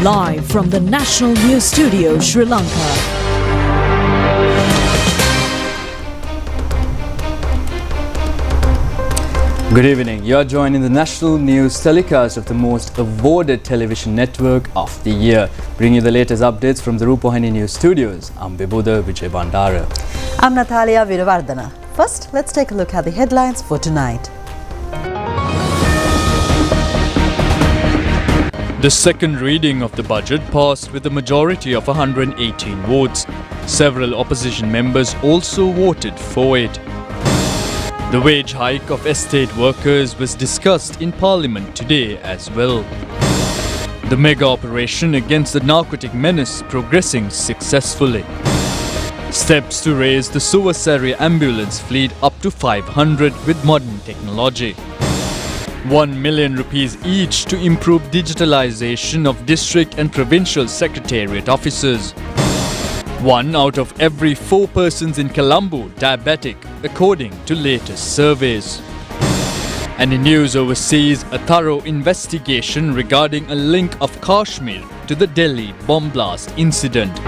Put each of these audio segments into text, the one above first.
Live from the National News Studio, Sri Lanka. Good evening. You are joining the national news telecast of the most awarded television network of the year. Bringing you the latest updates from the Rupavahini News Studios. I'm Bibuda Vijay Bandara. I'm Natalia Viravardhana. First, let's take a look at the headlines for tonight. The second reading of the budget passed with a majority of 118 votes. Several opposition members also voted for it. The wage hike of estate workers was discussed in Parliament today as well. The mega operation against the narcotic menace progressing successfully. Steps to raise the Suvasari ambulance fleet up to 500 with modern technology. 1 million rupees each to improve digitalization of district and provincial secretariat offices. 1 out of every 4 persons in Colombo diabetic, according to latest surveys. And in news overseas, a thorough investigation regarding a link of Kashmir to the Delhi bomb blast incident.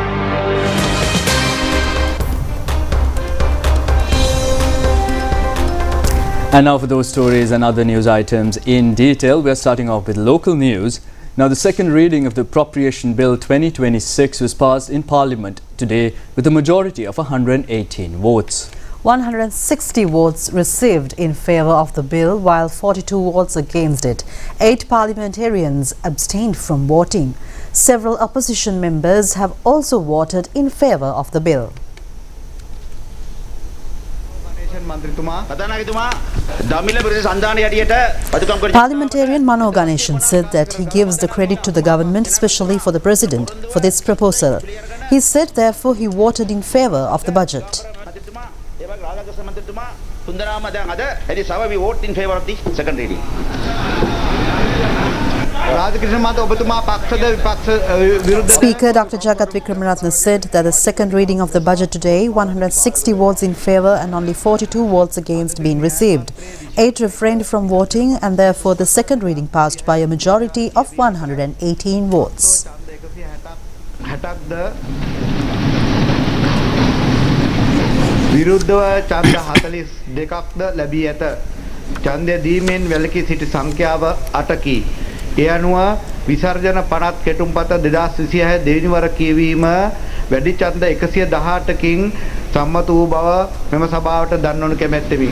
And now for those stories and other news items in detail, we are starting off with local news. Now, the second reading of the Appropriation Bill 2026 was passed in Parliament today with a majority of 118 votes. 160 votes received in favour of the bill, while 42 votes against it. 8 parliamentarians abstained from voting. Several opposition members have also voted in favour of the bill. Parliamentarian Mano Ganeshan said that he gives the credit to the government, especially for the President, for this proposal. He said, therefore, he voted in favour of the budget. We vote in favour of the second reading. Speaker Dr. Jagat Vikramaratne said that the second reading of the budget today, 160 votes in favour and only 42 votes against being received. 8 refrained from voting, and therefore the second reading passed by a majority of 118 votes. විරුද්ධව ඡන්ද 42ක්ද ලැබී ඇත. ඡන්දය දීමෙන් වැළකී සිටි සංඛ්‍යාව 8කි. ඒ අනුව විසර්ජන 50 කෙටුම්පත 2026 දෙවෙනි වර කියවීම වැඩි ඡන්ද 118කින් සම්මත වූ බව මෙම සභාවට දන්වනු කැමැත්තෙමි.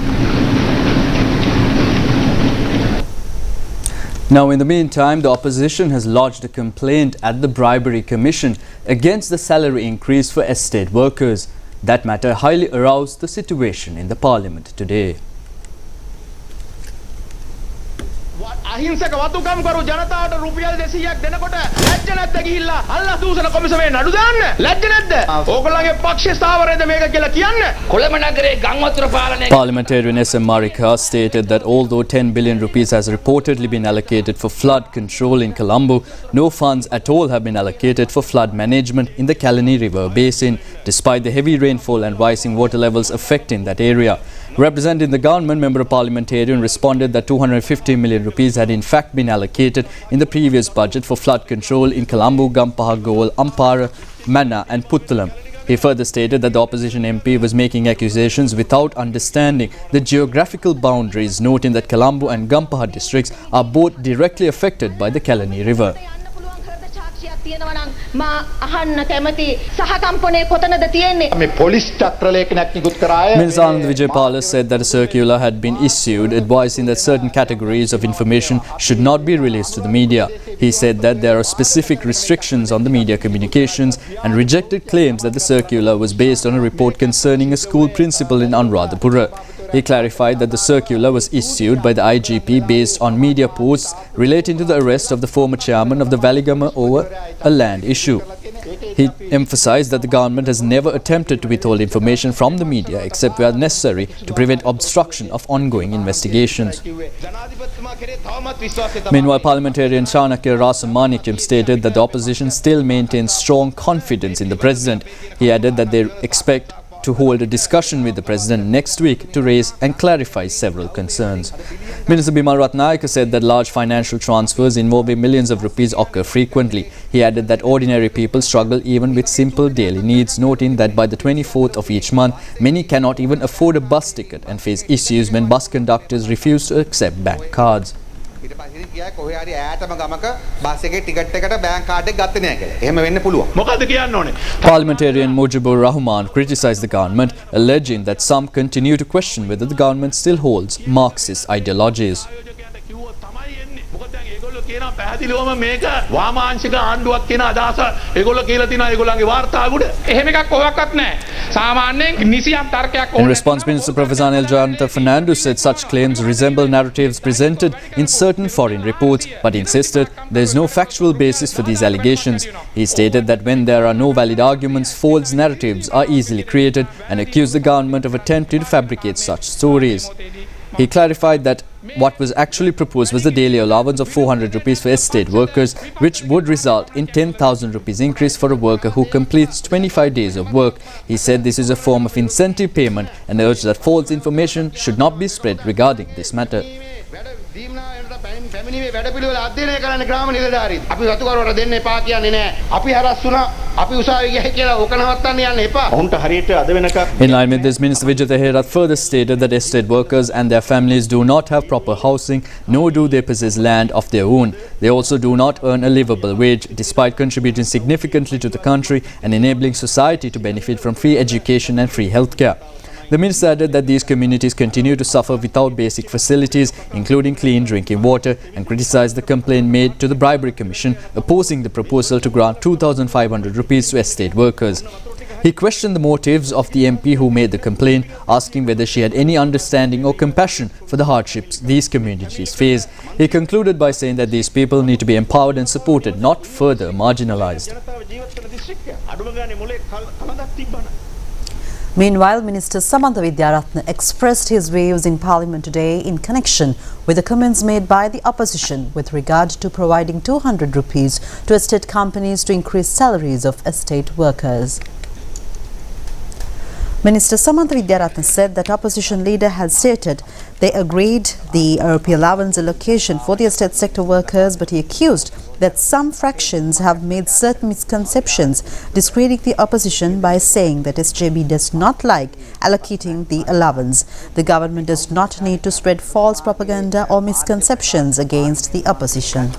Now, in the meantime, the opposition has lodged a complaint at the Bribery Commission against the salary increase for estate workers. That matter highly aroused the situation in the Parliament today. අහිංසක වතුකම් කරු ජනතාවට රුපියල් 200ක් දෙනකොට ලැජ්ජ නැද්ද ගිහිල්ලා අල්ලා දූෂණ කොමිසමේ නඩු දාන්න ලැජ්ජ නැද්ද ඕගොල්ලන්ගේ පක්ෂේ ස්ථාවරයද මේක කියලා කියන්න කොළඹ නගරේ ගංවතුර පාලනය. Parliamentarian S.M. Marika stated that although 10 billion rupees has reportedly been allocated for flood control in Colombo, no funds at all have been allocated for flood management in the Kalani River Basin, despite the heavy rainfall and rising water levels affecting that area. Representing the government, Member of Parliamentarian responded that 250 million rupees had in fact been allocated in the previous budget for flood control in Colombo, Gampaha, Goal, Ampara, Manna and Puttalam. He further stated that the opposition MP was making accusations without understanding the geographical boundaries, noting that Colombo and Gampaha districts are both directly affected by the Kalani River. Minister Anand Vijaypala said that a circular had been issued advising that certain categories of information should not be released to the media. He said that there are specific restrictions on the media communications and rejected claims that the circular was based on a report concerning a school principal in Anuradhapura. He clarified that the circular was issued by the IGP based on media posts relating to the arrest of the former chairman of the Valigama over a land issue. He emphasized that the government has never attempted to withhold information from the media except where necessary to prevent obstruction of ongoing investigations. Meanwhile, Parliamentarian Chanakya Rasamanikyam stated that the opposition still maintains strong confidence in the President. He added that they expect to hold a discussion with the President next week to raise and clarify several concerns. Minister Bimal Ratnayaka said that large financial transfers involving millions of rupees occur frequently. He added that ordinary people struggle even with simple daily needs, noting that by the 24th of each month, many cannot even afford a bus ticket and face issues when bus conductors refuse to accept bank cards. Parliamentarian Mujibur Rahman criticised the government, alleging that some continue to question whether the government still holds Marxist ideologies. පැහැදිලිවම මේක වාමාංශික ආණ්ඩුවක් කියන අදහස ඒගොල්ලෝ කියලා තිනවා ඒගොල්ලන්ගේ වාර්තාවුඩ එහෙම එකක් කොහොක්වත් නැහැ සාමාන්‍යයෙන් නිසියම් තර්කයක් In response, Minister Professor Anil Jayanta Fernando said such claims resemble narratives presented in certain foreign reports, but insisted there is no factual basis for these allegations. He stated that when there are no valid arguments, false narratives are easily created and accused the government of attempting to fabricate such stories. He clarified that what was actually proposed was the daily allowance of 400 rupees for estate workers, which would result in 10,000 rupees increase for a worker who completes 25 days of work. He said this is a form of incentive payment and urged that false information should not be spread regarding this matter. පැමිණීමේ වැඩපිළිවෙල අධ්‍යයනය කරන්න ග්‍රාම නිලධාරීන් අපි වතුකරුවට දෙන්න එපා කියන්නේ නැහැ අපි හරස් වුණා අපි උසාවිය ගියයි කියලා ඕක නවත්තන්න යන්න එපා ඔවුන්ට හරියට අද වෙනකම්. In line with this, Minister Vijay Taherath further stated that estate workers and their families do not have proper housing, nor do they possess land of their own. They also do not earn a livable wage, despite contributing significantly to the country and enabling society to benefit from free education and free healthcare. The minister added that these communities continue to suffer without basic facilities, including clean drinking water, and criticized the complaint made to the Bribery Commission, opposing the proposal to grant 2,500 rupees to estate workers. He questioned the motives of the MP who made the complaint, asking whether she had any understanding or compassion for the hardships these communities face. He concluded by saying that these people need to be empowered and supported, not further marginalized. Meanwhile, Minister Samantha Widyarathne expressed his views in Parliament today in connection with the comments made by the opposition with regard to providing 200 rupees to estate companies to increase salaries of estate workers. Minister Samantha Widyarathne said that opposition leader has stated they agreed the RP allowance allocation for the estate sector workers, but he accused that some fractions have made certain misconceptions, discrediting the opposition by saying that SJB does not like allocating the allowance. The government does not need to spread false propaganda or misconceptions against the opposition.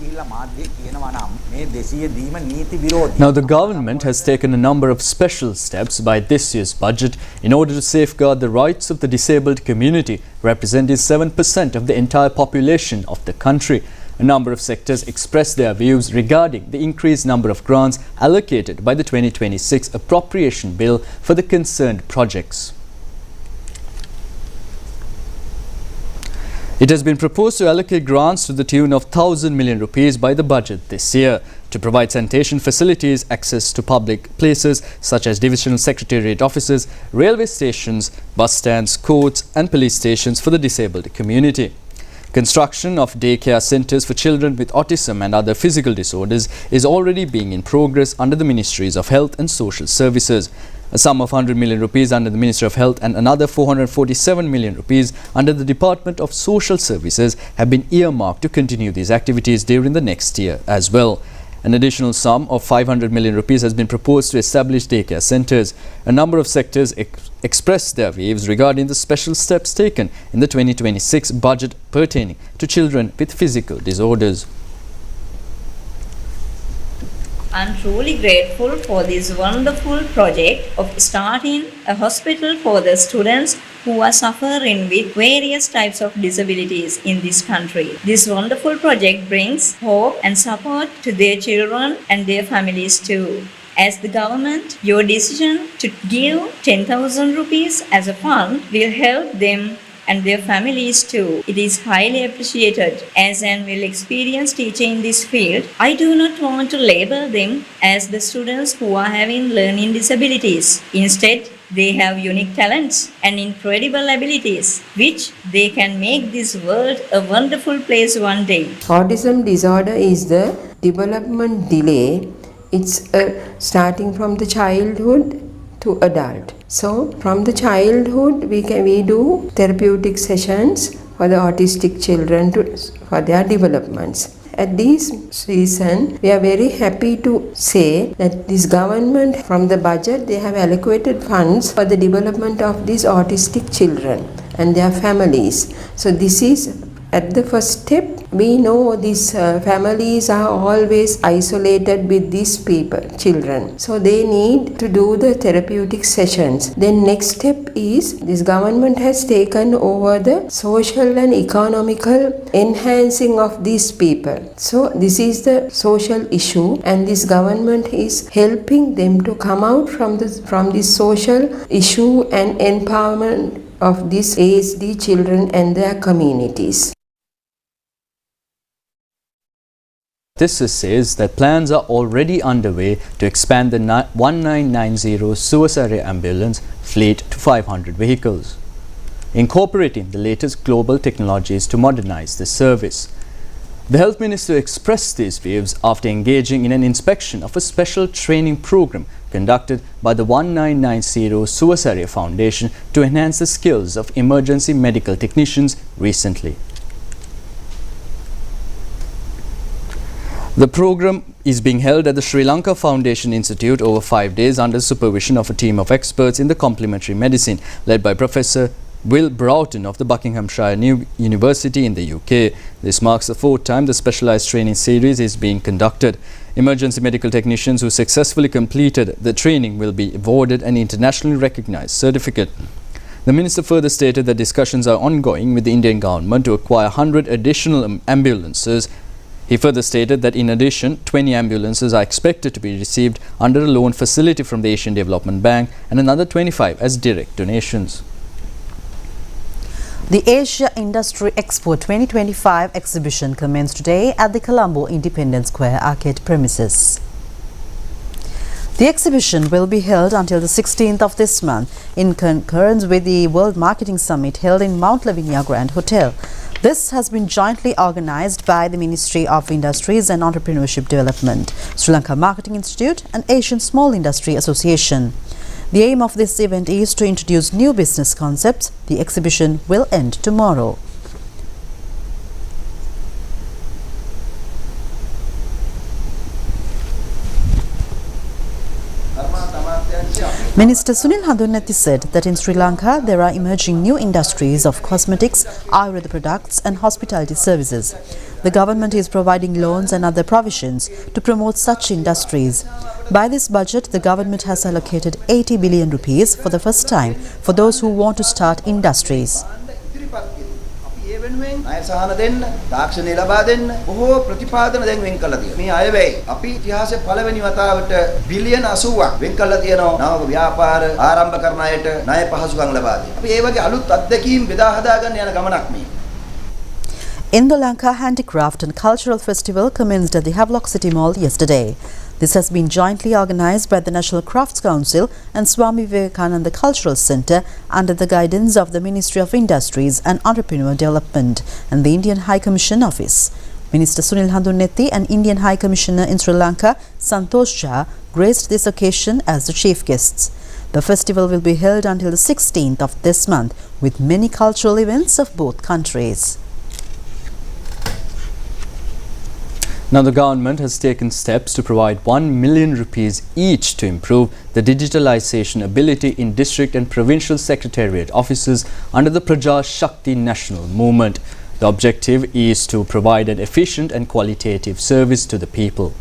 Now, the government has taken a number of special steps by this year's budget in order to safeguard the rights of the disabled community, representing 7% of the entire population of the country. A number of sectors expressed their views regarding the increased number of grants allocated by the 2026 appropriation bill for the concerned projects. It has been proposed to allocate grants to the tune of 1,000 million rupees by the budget this year to provide sanitation facilities, access to public places such as divisional secretariat offices, railway stations, bus stands, courts and police stations for the disabled community. Construction of daycare centres for children with autism and other physical disorders is already being in progress under the Ministries of Health and Social Services. A sum of 100 million rupees under the Ministry of Health and another 447 million rupees under the Department of Social Services have been earmarked to continue these activities during the next year as well. An additional sum of 500 million rupees has been proposed to establish daycare centres. A number of sectors expressed their views regarding the special steps taken in the 2026 budget pertaining to children with physical disorders. I'm truly grateful for this wonderful project of starting a hospital for the students who are suffering with various types of disabilities in this country. This wonderful project brings hope and support to their children and their families too. As the government, your decision to give 10,000 rupees as a fund will help them and their families too. It is highly appreciated. As an well-experienced teacher in this field, I do not want to label them as the students who are having learning disabilities. Instead, they have unique talents and incredible abilities, which they can make this world a wonderful place one day. Autism disorder is the development delay. It's starting from the childhood to adult. So from the childhood we do therapeutic sessions for the autistic children for their developments. At this season, we are very happy to say that this government, from the budget, they have allocated funds for the development of these autistic children and their families. So this is at the first step. We know these families are always isolated with these children. So they need to do the therapeutic sessions. Then next step is this government has taken over the social and economical enhancing of these people. So this is the social issue, and this government is helping them to come out from this social issue and empowerment of these ASD children and their communities. This says that plans are already underway to expand the 1990 suicide ambulance fleet to 500 vehicles, incorporating the latest global technologies to modernize the service. The Health Minister expressed these views after engaging in an inspection of a special training program conducted by the 1990 Suicide Foundation to enhance the skills of emergency medical technicians recently. The program is being held at the Sri Lanka Foundation Institute over 5 days under supervision of a team of experts in the complementary medicine led by Professor Will Broughton of the Buckinghamshire University in the UK. This marks the 4th time the specialised training series is being conducted. Emergency medical technicians who successfully completed the training will be awarded an internationally recognised certificate. The Minister further stated that discussions are ongoing with the Indian government to acquire 100 additional ambulances. He further stated that in addition, 20 ambulances are expected to be received under a loan facility from the Asian Development Bank and another 25 as direct donations. The Asia Industry Expo 2025 exhibition commenced today at the Colombo Independence Square arcade premises. The exhibition will be held until the 16th of this month in concurrence with the World Marketing Summit held in Mount Lavinia Grand Hotel. This has been jointly organised by the Ministry of Industries and Entrepreneurship Development, Sri Lanka Marketing Institute and Asian Small Industry Association. The aim of this event is to introduce new business concepts. The exhibition will end tomorrow. Minister Sunil Handunnethi said that in Sri Lanka there are emerging new industries of cosmetics, Ayurveda products and hospitality services. The government is providing loans and other provisions to promote such industries. By this budget, the government has allocated 80 billion rupees for the first time for those who want to start industries. ණය සහන දෙන්න, තාක්ෂණය ලබා දෙන්න බොහෝ ප්‍රතිපාදන දැන් වෙන් කළා තියෙනවා. මේ අයවැය අපි ඉතිහාසයේ පළවෙනි වතාවට බිලියන 80ක් වෙන් කළා තියෙනවා. නව ව්‍යාපාර ආරම්භ කරන අයට ණය පහසුකම් ලබා දෙන්න. අපි ඒ වගේ අලුත් අත්දැකීම් බෙදා හදා ගන්න යන ගමනක් මේ. Indo-Lanka Handicraft and Cultural Festival commenced at the Havelock City Mall yesterday. This has been jointly organised by the National Crafts Council and Swami Vivekananda Cultural Centre under the guidance of the Ministry of Industries and Entrepreneur Development and the Indian High Commission Office. Minister Sunil Handunnethi and Indian High Commissioner in Sri Lanka, Santosh Jha, graced this occasion as the chief guests. The festival will be held until the 16th of this month with many cultural events of both countries. Now, the government has taken steps to provide 1 million rupees each to improve the digitalization ability in district and provincial secretariat offices under the Praja Shakti National Movement. The objective is to provide an efficient and qualitative service to the people.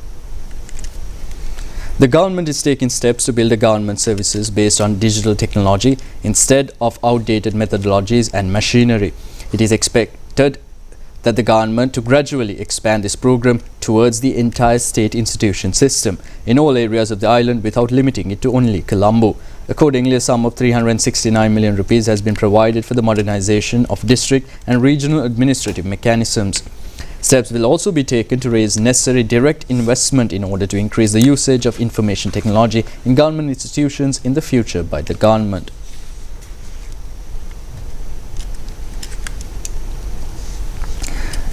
The government is taking steps to build the government services based on digital technology instead of outdated methodologies and machinery. It is expected that the government to gradually expand this program towards the entire state institution system in all areas of the island without limiting it to only Colombo. Accordingly, a sum of 369 million rupees has been provided for the modernization of district and regional administrative mechanisms. Steps will also be taken to raise necessary direct investment in order to increase the usage of information technology in government institutions in the future by the government.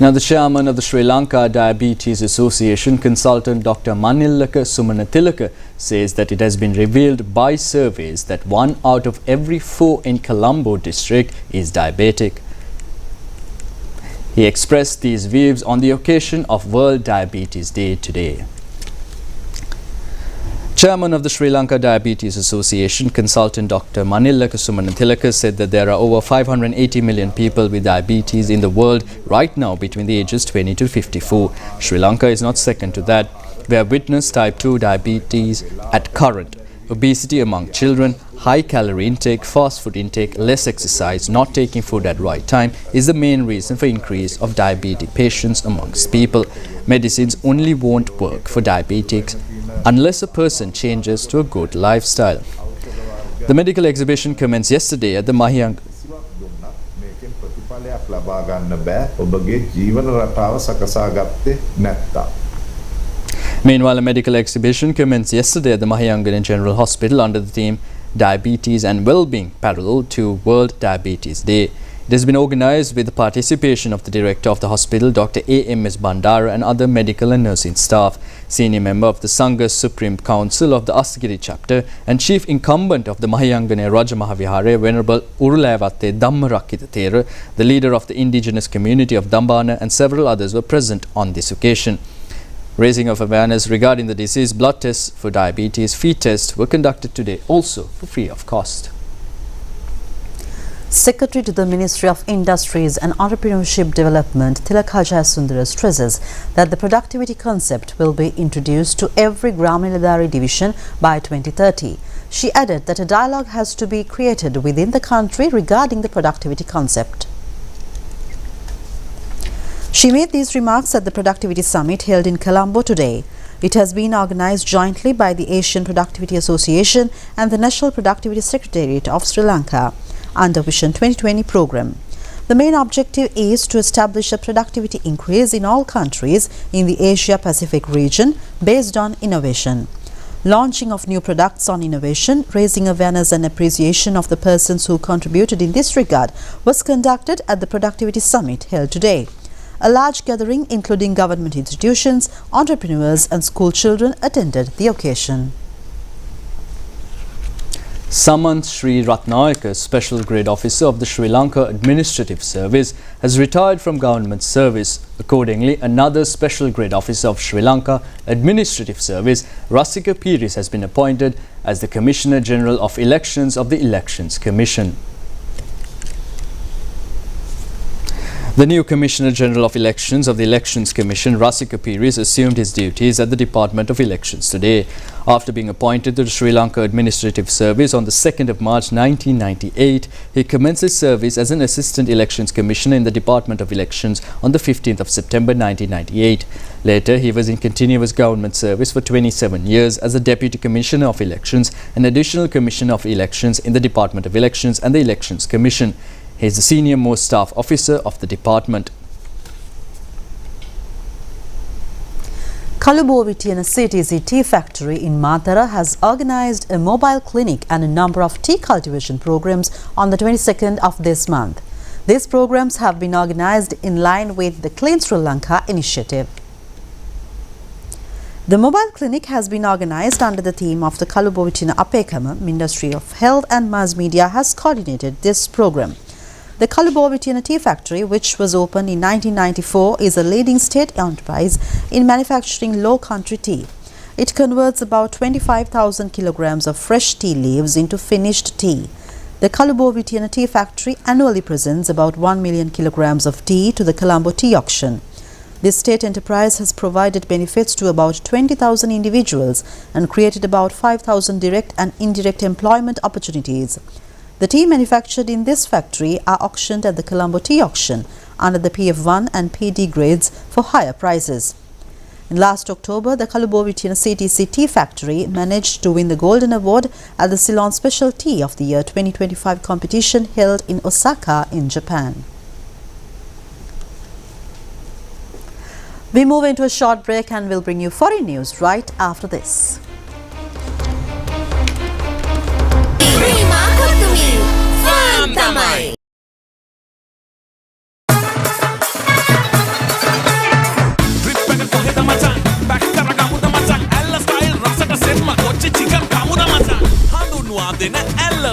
Now, the chairman of the Sri Lanka Diabetes Association, consultant Dr. Manillaka Sumanathilaka, says that it has been revealed by surveys that 1 out of every 4 in Colombo district is diabetic. He expressed these views on the occasion of World Diabetes Day today. Chairman of the Sri Lanka Diabetes Association, consultant Dr. Manillaka Sumanathilaka, said that there are over 580 million people with diabetes in the world right now between the ages 20 to 54. Sri Lanka is not second to that. We have witnessed type 2 diabetes at current. Obesity among children, high calorie intake, fast food intake, less exercise, not taking food at right time is the main reason for increase of diabetic patients amongst people. Medicines only won't work for diabetics unless a person changes to a good lifestyle. The medical exhibition commenced yesterday at the Mahiyang. Meanwhile, a medical exhibition commenced yesterday at the Mahiyangana General Hospital under the theme Diabetes and Wellbeing parallel to World Diabetes Day. It has been organized with the participation of the director of the hospital, Dr. A.M.S. Bandara, and other medical and nursing staff. Senior member of the Sangha's Supreme Council of the Asagiri chapter and chief incumbent of the Mahiyangana Raja Mahavihare, Venerable Urulavatte Dhammarakkhita Thera, the leader of the indigenous community of Dambana, and several others were present on this occasion. Raising of awareness regarding the disease, blood tests for diabetes, feed tests were conducted today also for free of cost. Secretary to the Ministry of Industries and Entrepreneurship Development, Tilaka Jayasundara, stresses that the productivity concept will be introduced to every Graminadari division by 2030. She added that a dialogue has to be created within the country regarding the productivity concept. She made these remarks at the Productivity Summit held in Colombo today. It has been organized jointly by the Asian Productivity Association and the National Productivity Secretariat of Sri Lanka under Vision 2020 program. The main objective is to establish a productivity increase in all countries in the Asia-Pacific region based on innovation. Launching of new products on innovation, raising awareness and appreciation of the persons who contributed in this regard was conducted at the Productivity Summit held today. A large gathering including government institutions, entrepreneurs and school children attended the occasion. Samant Sri Ratnayaka, Special Grade Officer of the Sri Lanka Administrative Service, has retired from government service. Accordingly, another Special Grade Officer of Sri Lanka Administrative Service, Rasika Piris, has been appointed as the Commissioner General of Elections of the Elections Commission. The new Commissioner General of Elections of the Elections Commission, Rasika Piris, assumed his duties at the Department of Elections today. After being appointed to the Sri Lanka Administrative Service on the 2nd of March 1998, he commenced his service as an Assistant Elections Commissioner in the Department of Elections on the 15th of September 1998. Later, he was in continuous government service for 27 years as a Deputy Commissioner of Elections and Additional Commissioner of Elections in the Department of Elections and the Elections Commission. He is the senior-most staff officer of the department. Kalubovitiana CTC tea factory in Matara has organized a mobile clinic and a number of tea cultivation programs on the 22nd of this month. These programs have been organized in line with the Clean Sri Lanka initiative. The mobile clinic has been organized under the theme of the Kalubovitiana Apekama. Ministry of Health and Mass Media has coordinated this program. The Kalubovitiana Tea Factory, which was opened in 1994, is a leading state enterprise in manufacturing low-country tea. It converts about 25,000 kilograms of fresh tea leaves into finished tea. The Kalubovitiana Tea Factory annually presents about 1 million kilograms of tea to the Colombo Tea Auction. This state enterprise has provided benefits to about 20,000 individuals and created about 5,000 direct and indirect employment opportunities. The tea manufactured in this factory are auctioned at the Colombo Tea Auction under the PF1 and PD grades for higher prices. In last October, the Kalubovitiana CTC Tea Factory managed to win the Golden Award at the Ceylon Special Tea of the Year 2025 competition held in Osaka in Japan. We move into a short break and we'll bring you foreign news right after this.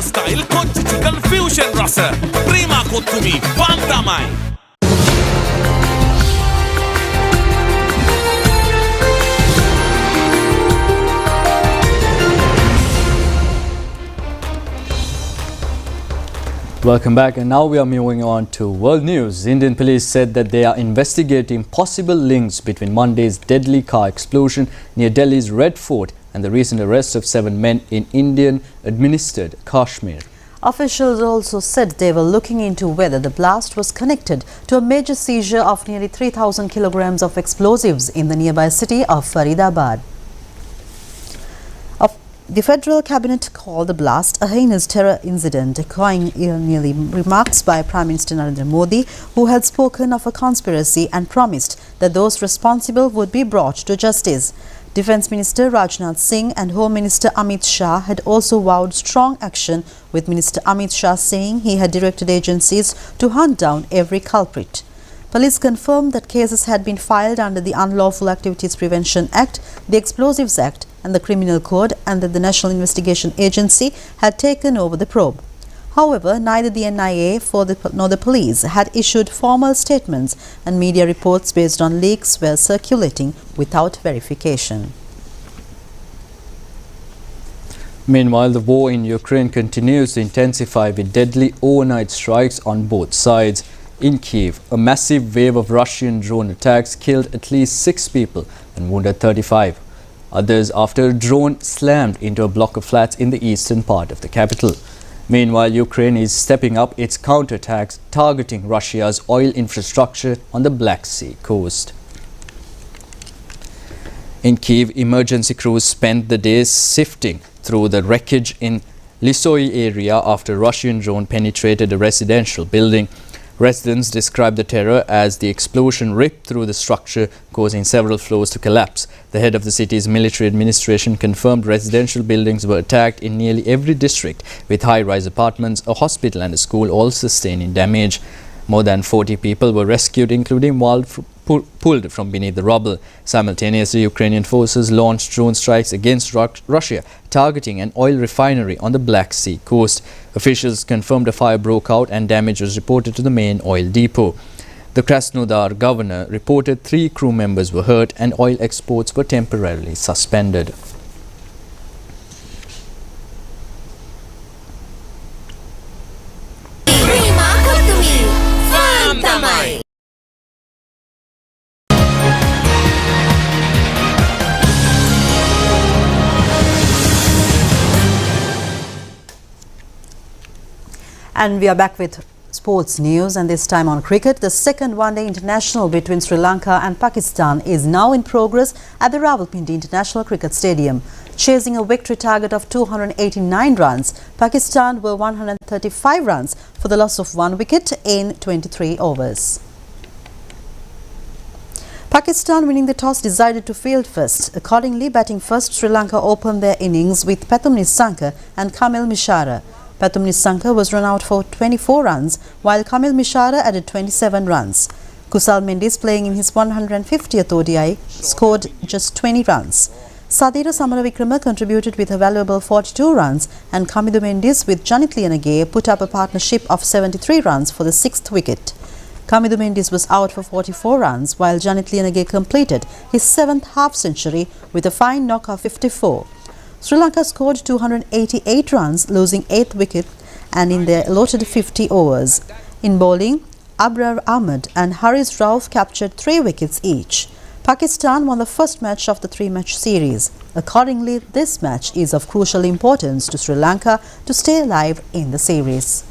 Style කොච්චි chicken fusion රස Prima Kottumee ෆාම් තමයි. Welcome back, and now we are moving on to world news. Indian police said that they are investigating possible links between Monday's deadly car explosion near Delhi's Red Fort and the recent arrest of 7 men in Indian-administered Kashmir. Officials also said they were looking into whether the blast was connected to a major seizure of nearly 3,000 kilograms of explosives in the nearby city of Faridabad. The federal cabinet called the blast a heinous terror incident, echoing nearly remarks by Prime Minister Narendra Modi, who had spoken of a conspiracy and promised that those responsible would be brought to justice. Defence Minister Rajnath Singh and Home Minister Amit Shah had also vowed strong action, with Minister Amit Shah saying he had directed agencies to hunt down every culprit. Police confirmed that cases had been filed under the Unlawful Activities Prevention Act, the Explosives Act and the Criminal Code, and that the National Investigation Agency had taken over the probe. However, neither the NIA nor the police had issued formal statements, and media reports based on leaks were circulating without verification. Meanwhile, the war in Ukraine continues to intensify with deadly overnight strikes on both sides. In Kyiv, a massive wave of Russian drone attacks killed at least 6 people and wounded 35. Others after a drone slammed into a block of flats in the eastern part of the capital. Meanwhile, Ukraine is stepping up its counterattacks, targeting Russia's oil infrastructure on the Black Sea coast. In Kyiv, emergency crews spent the day sifting through the wreckage in Lisoi area after a Russian drone penetrated a residential building. Residents described the terror as the explosion ripped through the structure, causing several floors to collapse. The head of the city's military administration confirmed residential buildings were attacked in nearly every district, with high-rise apartments, a hospital and a school all sustaining damage. More than 40 people were rescued, including one pulled from beneath the rubble. Simultaneously, Ukrainian forces launched drone strikes against Russia, targeting an oil refinery on the Black Sea coast. Officials confirmed a fire broke out and damage was reported to the main oil depot. The Krasnodar governor reported 3 crew members were hurt and oil exports were temporarily suspended. And we are back with sports news, and this time on cricket. The second one-day international between Sri Lanka and Pakistan is now in progress at the Rawalpindi International Cricket Stadium. Chasing a victory target of 289 runs, Pakistan were 135 runs for the loss of 1 wicket in 23 overs. Pakistan, winning the toss, decided to field first. Accordingly, batting first, Sri Lanka opened their innings with Pathum Nissanka and Kamil Mishara. Pathum Nissanka was run out for 24 runs, while Kamil Mishara added 27 runs. Kusal Mendis, playing in his 150th ODI, scored just 20 runs. Sadira Samaravikrama contributed with a valuable 42 runs, and Kamidu Mendis with Janit Liyanage put up a partnership of 73 runs for the 6th wicket. Kamidu Mendis was out for 44 runs, while Janit Liyanage completed his 7th half-century with a fine knock of 54. Sri Lanka scored 288 runs, losing 8th wicket and in their allotted 50 overs. In bowling, Abrar Ahmed and Haris Rauf captured 3 wickets each. Pakistan won the first match of the 3-match series. Accordingly, this match is of crucial importance to Sri Lanka to stay alive in the series.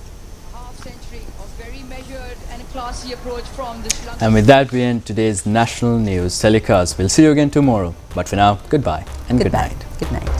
And with that, we end today's national news telecast. We'll see you again tomorrow. But for now, goodbye and good night. Good night.